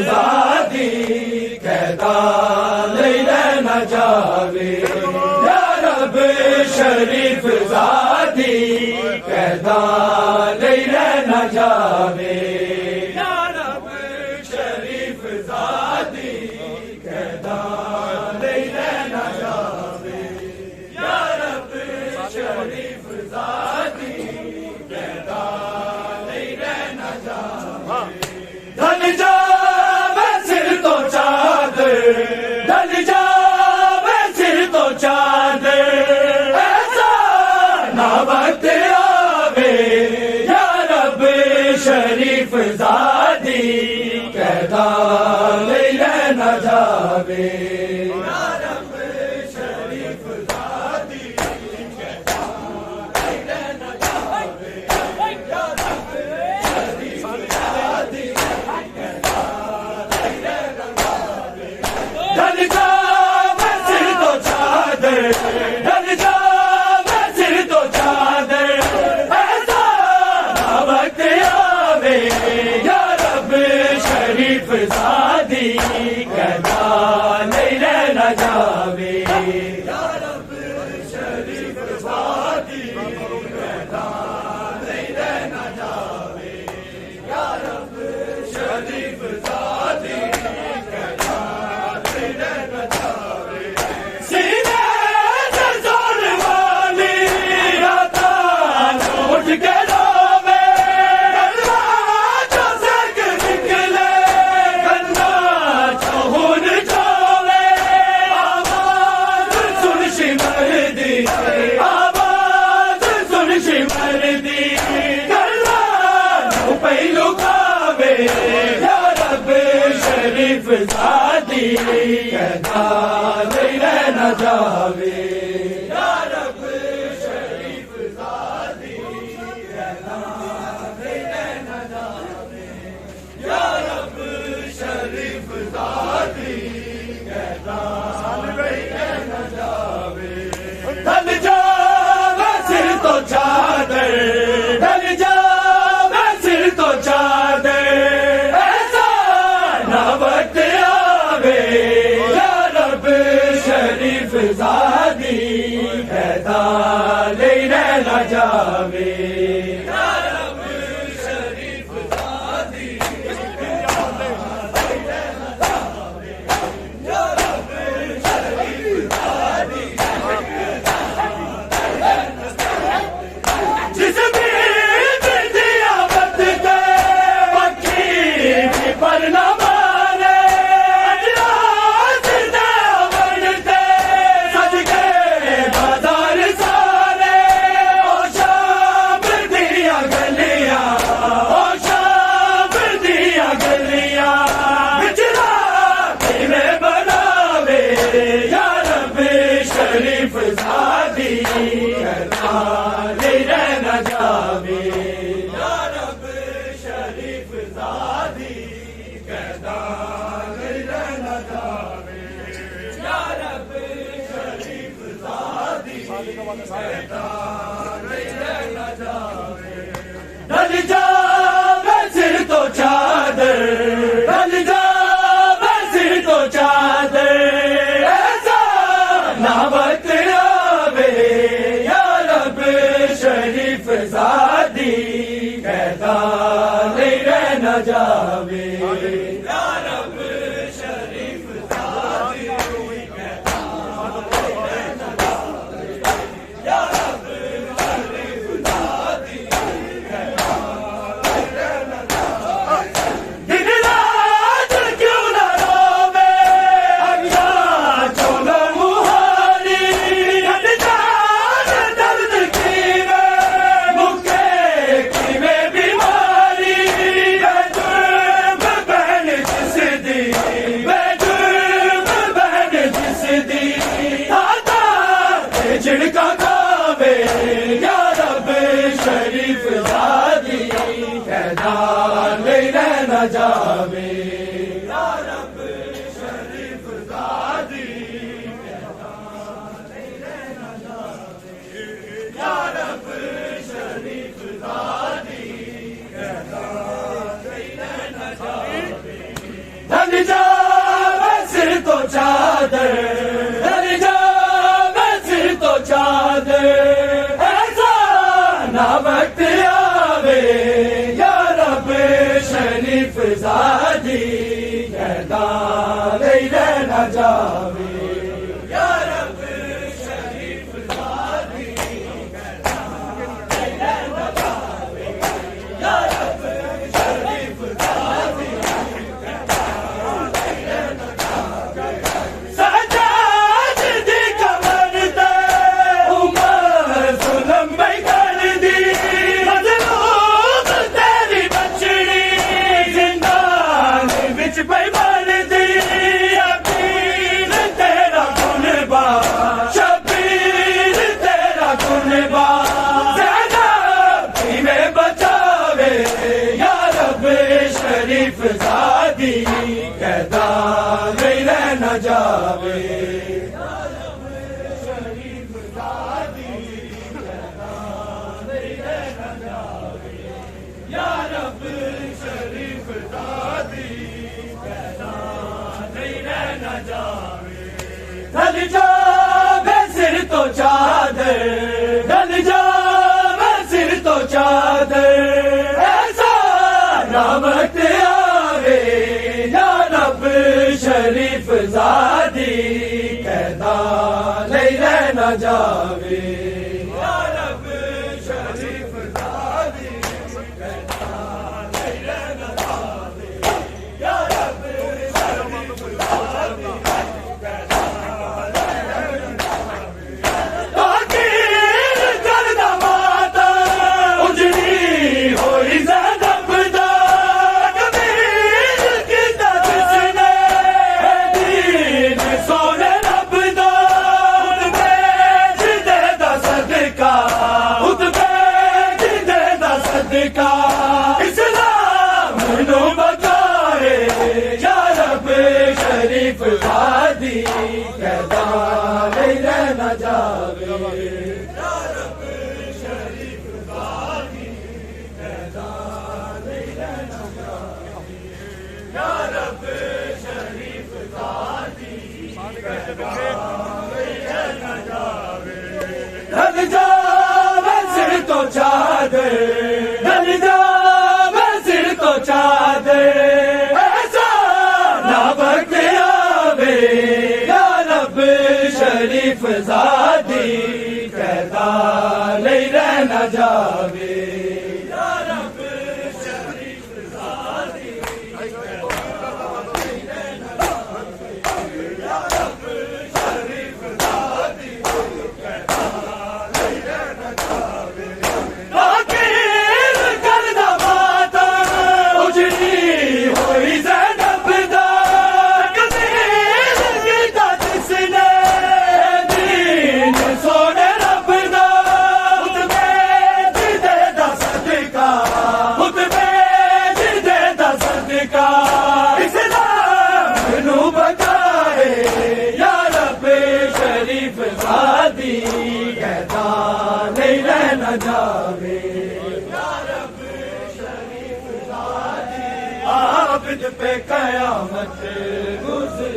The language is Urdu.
زادی کہتا لیل نہ جاوے یا رب شریف زادی کہتا لیل نہ جاوے یا رب شریف زادی کہتا لیل نہ جاوے یا رب شریف زادی کہتا لیل نہ جاوے ڈھل جا میں سر تو چادر ڈھل جا میں سر تو چادر ایسا نہ وقت آوے یا رب شریف زادی کہتا لیل نہ جاوے یا رب شریف زادی کہتا لیل نہ جاوے یا رب شریف زادی ڈھل جا میں سر تو چادر ڈھل جا میں سر تو چادر ایسا نہ وقت آوے یا رب شریف زادی کہتا لیل نہ جاوے یا رب شریف زادی کہتا لیل نہ جاوے یا رب شریف زادی کہتا لیل نہ جاوے سینے سے زور والی عطا اٹھ کے روے کلمہ جو سگ نکلے گندا خون جوے آواز سن شمر دی آواز سن شمر دی کلمہ جو پہلو کعبے یا رب شریف زادی کہتا لیل نہ جاوے یا رب شریف زادی کہتا لیل نہ جاوے یا رب شریف زادی کہتا لیل نہ جاوے ڈھل جا میں سر تو چادر ڈھل جا میں سر تو چادر ایسا نہ وقت آوے یا رب شریف زادی کہتا لیل نہ جاوے یا رب شریف زادی کہتا لیل نہ جاوے یا رب شریف زادی جس بھی دیا بت کے پکھی بھی پر نہ مانے اجلاس دے بنتے سج کے بازار سارے او شام دیا گلیاں او شام دیا گلیاں بچڑا میں بناوے یا رب شریف زادی کہتا لیل نہ جاوے یا رب شریف زادی کہتا لیل نہ جاوے یا رب شریف زادی کہتا لیل نہ جاوے ڈھل جا میں سر تو چادر ڈھل جا میں سر تو چادر ایسا نہ وقت آوے یا رب شریف زادی کہتا لیل نہ جاوے یا رب شریف زادی کہتا لیل نہ جاوے یا رب شریف زادی کہتا لیل نہ جاوے دن رات کیوں نہ روے اگلا چولو مہاری ڈھل جان درد کی مکے کی میں بیماری بے جرم بہن جس دی بے جرم بہن جس دی آتا جھڑکا کعبے یا رب شریف زادی کہتا لیل نہ جاوے یا رب شریف زادی کہتا لیل نہ جاوے یا رب شریف زادی کہتا لیل نہ جاوے شریف زادی کہدا نہیں رہنا جاوے یا رب شریف زادی کہدا نہیں رہنا جاوے یا رب شریف زادی کہدا نہیں رہنا جاوے سجاد دی کمر تے عمر ظلم میں کر دی مظلوم تیری بچڑی زندان وچ پئی بن دی شبیر تیرا قربان شبیر تیرا قربان زینب میں بچاوے یا رب شریف زادی کہدا نہیں رہنا جاوے یا رب شریف زادی کہدا نہیں رہنا جاوے یا رب شریف زادی کہدا نہیں رہنا جاوے ڈھل جاوے سر تو چادر ڈھل جاوے سر تو چادر ایسا نہ وقت آوے یا رب شریف زادی کہدا نہیں رہنا جاوے یا رب شریف زادی کہدا نہیں رہنا جاوے یا رب شریف زادی کہدا نہیں رہنا جاوے تاکیر کردہ ماتا اجڑی ہوئی زینب دا کبیر کیتا جس نے دین سونے رب دا خود بیچ دے دا صدقہ خود بیچ دے دا صدقہ اسلام نو بچائے یا رب شریف زادی کہدا نہیں رہنا جاوے یا رب شریف زادی کہدا نہیں رہنا جاوے یا رب شریف زادی کہدا نہیں رہنا جاوے ڈھل جاوے سر تو چادر ڈھل جاوے سر تو چادر ایسا نہ وقت آوے یا رب شریف زادی کہدا نہیں رہنا جاوے یا رب شریف زادی کہدا نہیں رہنا جاوے یا رب شریف زادی کہدا نہیں رہنا جاوے تاکیر کردہ ماتا اجڑی ہوئی زینب دا کبیر کیتا جس نے دین سونے رب دا خود بیچ دے دا صدقہ خود بیچ دے دا صدقہ اسلام نو بچائے یا رب شریف زادی کہدا نہیں رہنا جاوے یا رب شریف زادی عابد پہ قیامت گزر